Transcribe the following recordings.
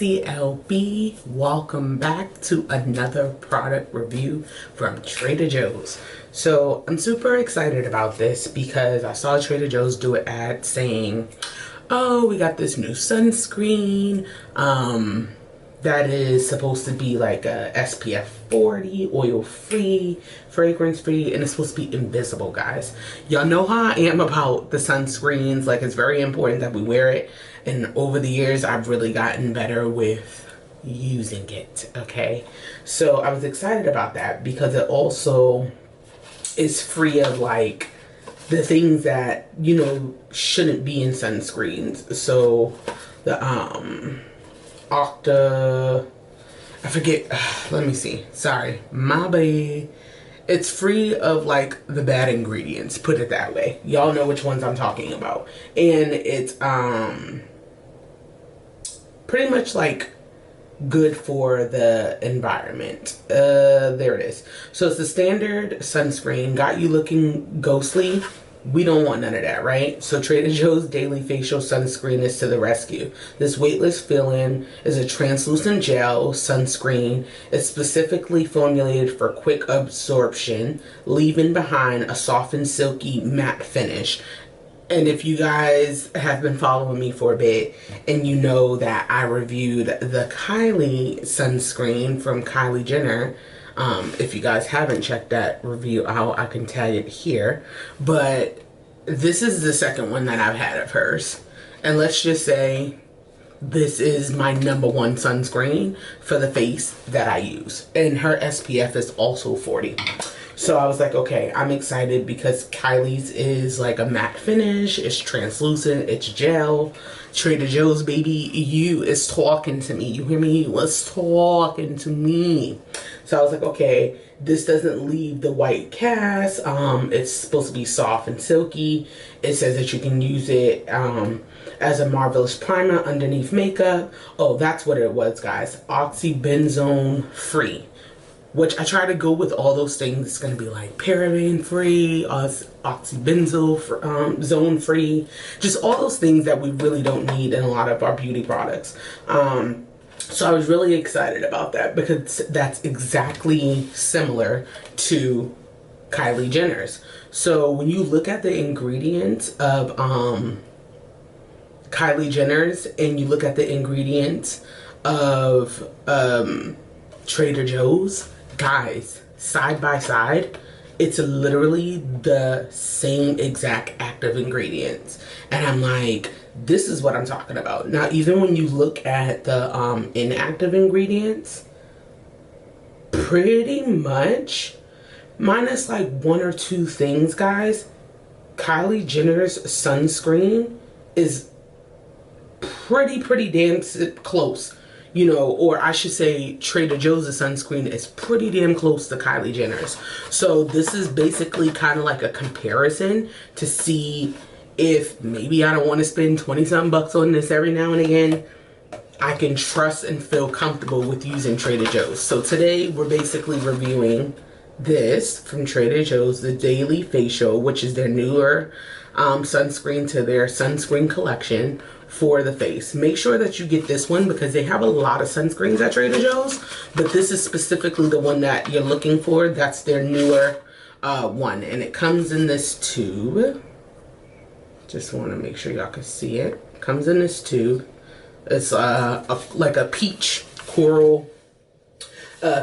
BessieLB. Welcome back to another product review from Trader Joe's. So I'm super excited about this because I saw Trader Joe's do an ad saying, oh, we got this new sunscreen that is supposed to be like a SPF 40, oil free, fragrance free, and it's supposed to be invisible, guys. Y'all know how I am about the sunscreens. Like, it's very important that we wear it, and over the years I've really gotten better with using it. Okay, so I was excited about that because it also is free of like the things that, you know, shouldn't be in sunscreens. So the I forget, let me see, sorry, my bad. It's free of like the bad ingredients, put it that way. Y'all know which ones I'm talking about. And it's pretty much like good for the environment. There it is. So it's the standard sunscreen, got you looking ghostly. We don't want none of that, right? So Trader Joe's Daily Facial Sunscreen is to the rescue. This weightless fill-in is a translucent gel sunscreen. It's specifically formulated for quick absorption, leaving behind a soft and silky matte finish. And if you guys have been following me for a bit and you know that I reviewed the Kylie sunscreen from Kylie Jenner, if you guys haven't checked that review out, I can tell it here. But this is the second one that I've had of hers. And let's just say this is my #1 sunscreen for the face that I use. And her SPF is also 40. So I was like, okay, I'm excited because Kylie's is like a matte finish. It's translucent. It's gel. Trader Joe's, baby, you is talking to me. You hear me? You was talking to me. So I was like, okay, this doesn't leave the white cast. It's supposed to be soft and silky. It says that you can use it as a marvelous primer underneath makeup. Oh, that's what it was, guys. Oxybenzone free. Which I try to go with all those things. It's going to be like paraben free, oxybenzone zone free, just all those things that we really don't need in a lot of our beauty products. So I was really excited about that because that's exactly similar to Kylie Jenner's. So when you look at the ingredients of Kylie Jenner's and you look at the ingredients of Trader Joe's, guys, side by side, it's literally the same exact active ingredients. And I'm like, this is what I'm talking about. Now, even when you look at the inactive ingredients, pretty much, minus like 1 or 2 things, guys, Kylie Jenner's sunscreen is pretty damn close. You know, or I should say Trader Joe's sunscreen is pretty damn close to Kylie Jenner's. So this is basically kind of like a comparison to see if maybe I don't want to spend 20-something bucks on this every now and again. I can trust and feel comfortable with using Trader Joe's. So today we're basically reviewing this from Trader Joe's, the Daily Facial, which is their newer sunscreen to their sunscreen collection for the face. Make sure that you get this one because they have a lot of sunscreens at Trader Joe's, but this is specifically the one that you're looking for. That's their newer one, and it comes in this tube. Just want to make sure y'all can see it. It comes in this tube. It's like a peach coral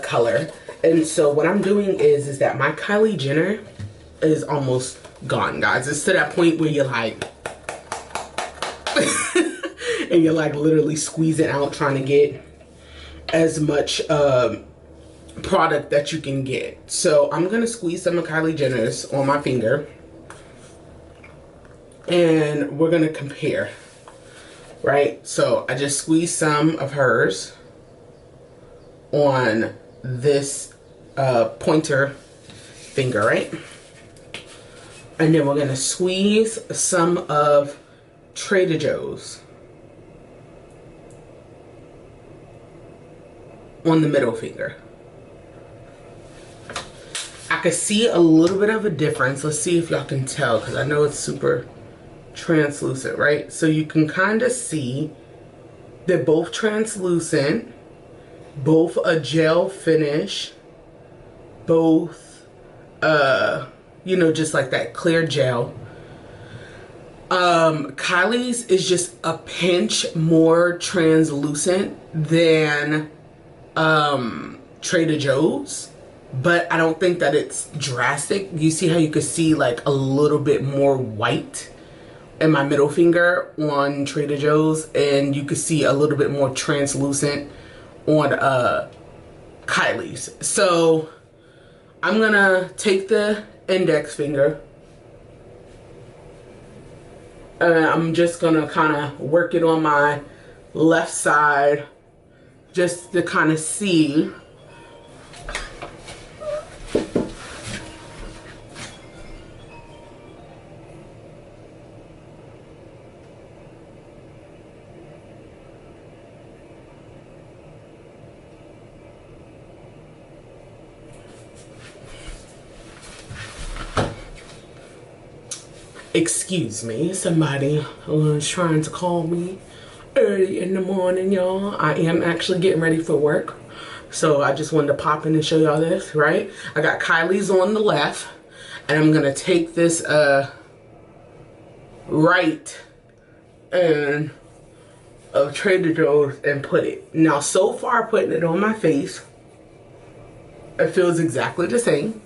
color. And so what I'm doing is that my Kylie Jenner is almost gone, guys. It's to that point where you're like and you're like literally squeezing out trying to get as much product that you can get. So I'm gonna squeeze some of Kylie Jenner's on my finger and we're gonna compare, right? So I just squeezed some of hers on this pointer finger, right? And then we're gonna squeeze some of Trader Joe's on the middle finger. I could see a little bit of a difference. Let's see if y'all can tell because I know it's super translucent, right? So you can kind of see They're both translucent, both a gel finish, both, you know, just like that clear gel. Kylie's is just a pinch more translucent than Trader Joe's, but I don't think that it's drastic. You see how you could see like a little bit more white in my middle finger on Trader Joe's, and you could see a little bit more translucent on Kylie's. So I'm gonna take the index finger and I'm just gonna kind of work it on my left side just to kind of see. Excuse me, somebody was trying to call me early in the morning, y'all. I am actually getting ready for work, so I just wanted to pop in and show y'all this, right? I got Kylie's on the left, and I'm gonna take this right and of Trader Joe's and put it. Now, so far putting it on my face, it feels exactly the same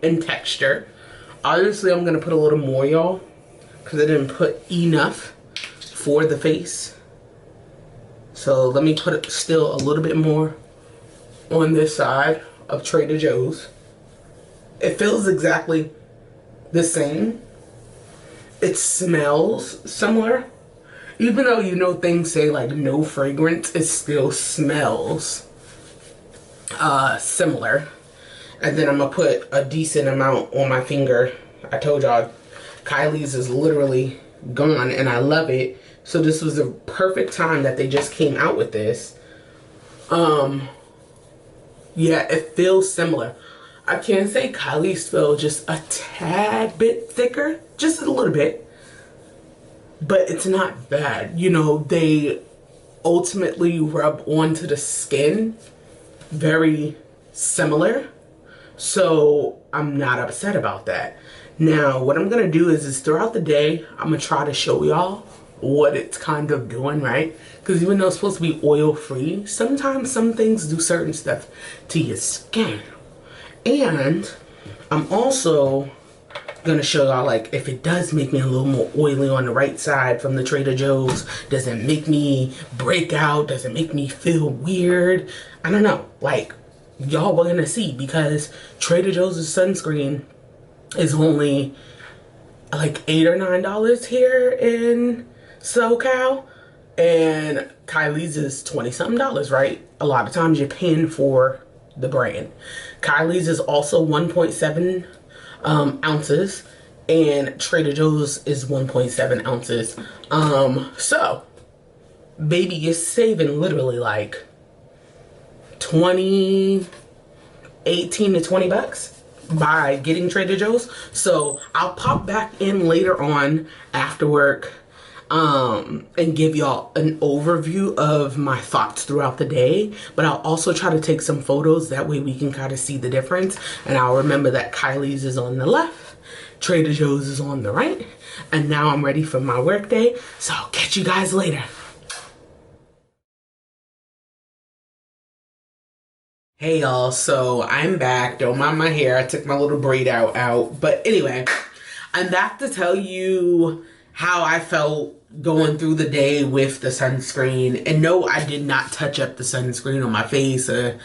in texture. Obviously, I'm gonna put a little more, y'all, because I didn't put enough for the face. So let me put it still a little bit more on this side of Trader Joe's. It feels exactly the same. It smells similar. Even though, you know, things say like no fragrance, it still smells similar. And then I'm gonna put a decent amount on my finger. I told y'all Kylie's is literally gone and I love it. So this was a perfect time that they just came out with this. Yeah, it feels similar. I can say Kylie's feel just a tad bit thicker, just a little bit, but it's not bad. You know, they ultimately rub onto the skin very similar. So I'm not upset about that. Now, what I'm gonna do is throughout the day, I'm gonna try to show y'all what it's kind of doing, right? Because even though it's supposed to be oil free, sometimes some things do certain stuff to your skin. And I'm also gonna show y'all, like, if it does make me a little more oily on the right side from the Trader Joe's, does it make me break out? Does it make me feel weird? I don't know. Like, y'all were gonna see, because Trader Joe's sunscreen is only like $8 or $9 here in SoCal, and Kylie's is 20 something dollars, right? A lot of times you're paying for the brand. Kylie's is also 1.7 ounces, and Trader Joe's is 1.7 ounces. So baby, you're saving literally like 18 to 20 bucks by getting Trader Joe's. So I'll pop back in later on after work and give y'all an overview of my thoughts throughout the day, but I'll also try to take some photos, that way we can kind of see the difference. And I'll remember that Kylie's is on the left, Trader Joe's is on the right, and now I'm ready for my work day, so I'll catch you guys later. Hey y'all, so I'm back. Don't mind my hair, I took my little braid out. But anyway, I'm back to tell you how I felt going through the day with the sunscreen. And no, I did not touch up the sunscreen on my face or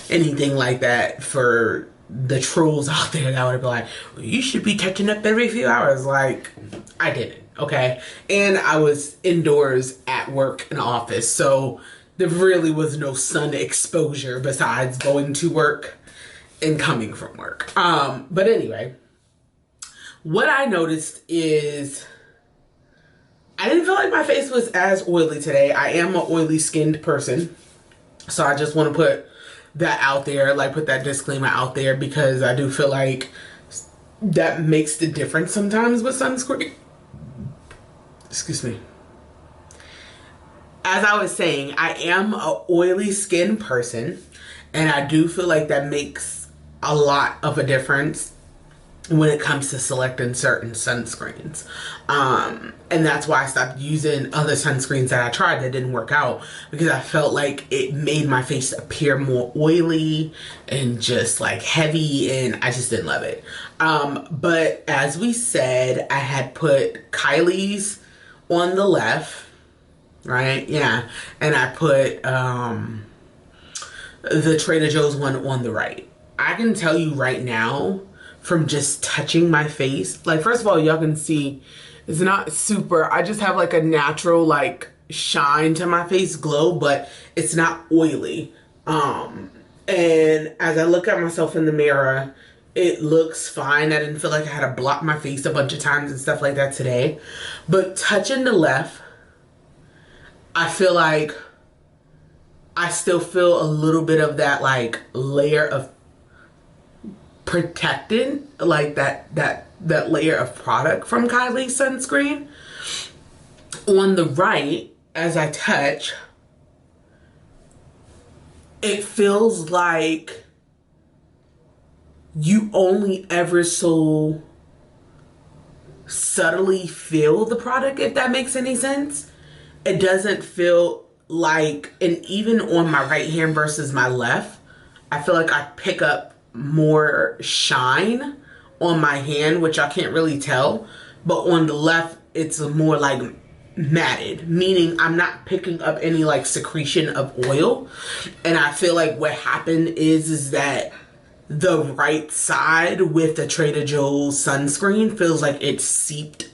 anything like that, for the trolls out there that would be like, well, you should be touching up every few hours. Like, I didn't, okay? And I was indoors at work in the office, so there really was no sun exposure besides going to work and coming from work. But anyway, what I noticed is I didn't feel like my face was as oily today. I am an oily skinned person, so I just want to put that out there, like put that disclaimer out there, because I do feel like that makes the difference sometimes with sunscreen. Excuse me. as I was saying, I am a oily skin person, and I do feel like that makes a lot of a difference when it comes to selecting certain sunscreens. And that's why I stopped using other sunscreens that I tried that didn't work out, because I felt like it made my face appear more oily and just like heavy, and I just didn't love it. But as we said, I had put Kylie's on the left, right? Yeah. And I put the Trader Joe's one on the right. I can tell you right now, from just touching my face, like, first of all, y'all can see it's not super, I just have like a natural like shine to my face, glow, but it's not oily. And as I look at myself in the mirror, it looks fine. I didn't feel like I had to block my face a bunch of times and stuff like that today. But touching the left, I feel like I still feel a little bit of that like layer of protected, like that layer of product from Kylie's sunscreen. On the right, as I touch, it feels like you only ever so subtly feel the product, if that makes any sense. It doesn't feel like, and even on my right hand versus my left, I feel like I pick up more shine on my hand, which I can't really tell, but on the left it's more like matted, meaning I'm not picking up any like secretion of oil. And I feel like what happened is that the right side with the Trader Joe's sunscreen feels like it's seeped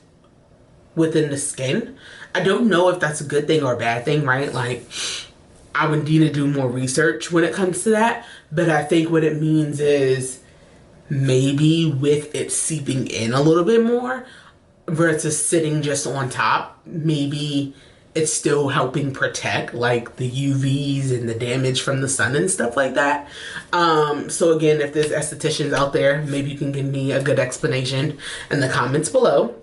within the skin. I don't know if that's a good thing or a bad thing, right? Like, I would need to do more research when it comes to that. But I think what it means is maybe with it seeping in a little bit more versus sitting just on top, maybe it's still helping protect like the UVs and the damage from the sun and stuff like that. So again, if there's estheticians out there, maybe you can give me a good explanation in the comments below.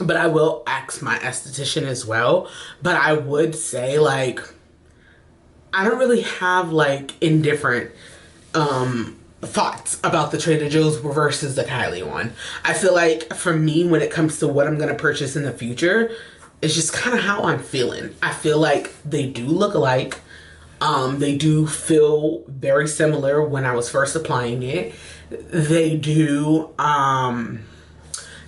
But I will ask my esthetician as well. But I would say, like, I don't really have like indifferent thoughts about the Trader Joe's versus the Kylie one. I feel like for me, when it comes to what I'm going to purchase in the future, it's just kind of how I'm feeling. I feel like they do look alike. They do feel very similar when I was first applying it. They do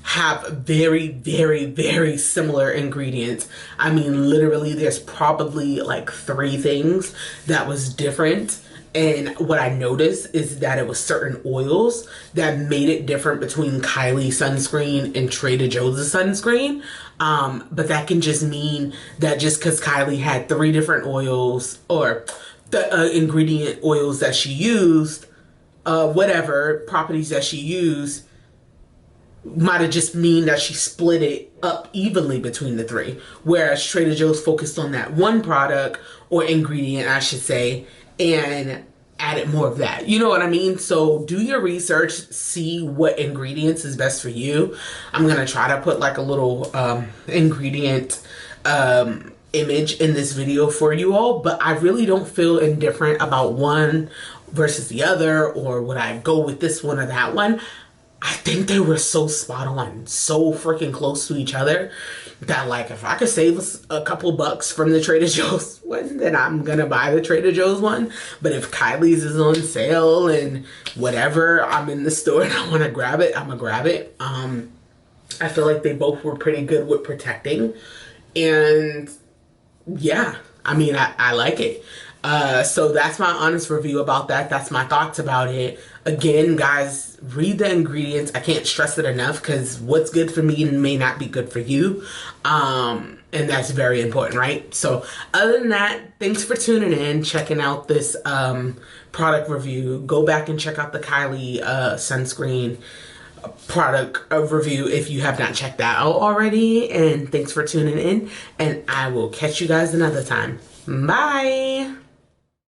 have very, very, very similar ingredients. I mean, literally, there's probably like 3 things that was different. And what I noticed is that it was certain oils that made it different between Kylie's sunscreen and Trader Joe's sunscreen. But that can just mean that just because Kylie had 3 different oils, or the ingredient oils that she used, whatever properties that she used, might have just mean that she split it up evenly between the 3. Whereas Trader Joe's focused on that one product, or ingredient, I should say, and added more of that. You know what I mean? So do your research, see what ingredients is best for you. I'm going to try to put like a little ingredient image in this video for you all, but I really don't feel indifferent about one versus the other, or would I go with this one or that one. I think they were so spot on, so freaking close to each other, that like if I could save a couple bucks from the Trader Joe's one, then I'm gonna buy the Trader Joe's one. But if Kylie's is on sale and whatever, I'm in the store and I want to grab it, I'm gonna grab it. I feel like they both were pretty good with protecting, and yeah, I mean, I like it. So that's my honest review about that. That's my thoughts about it. Again, guys, read the ingredients. I can't stress it enough, because what's good for me may not be good for you. And that's very important, right? So other than that, thanks for tuning in, checking out this product review. Go back and check out the Kylie sunscreen product review if you have not checked that out already. And thanks for tuning in, and I will catch you guys another time. Bye.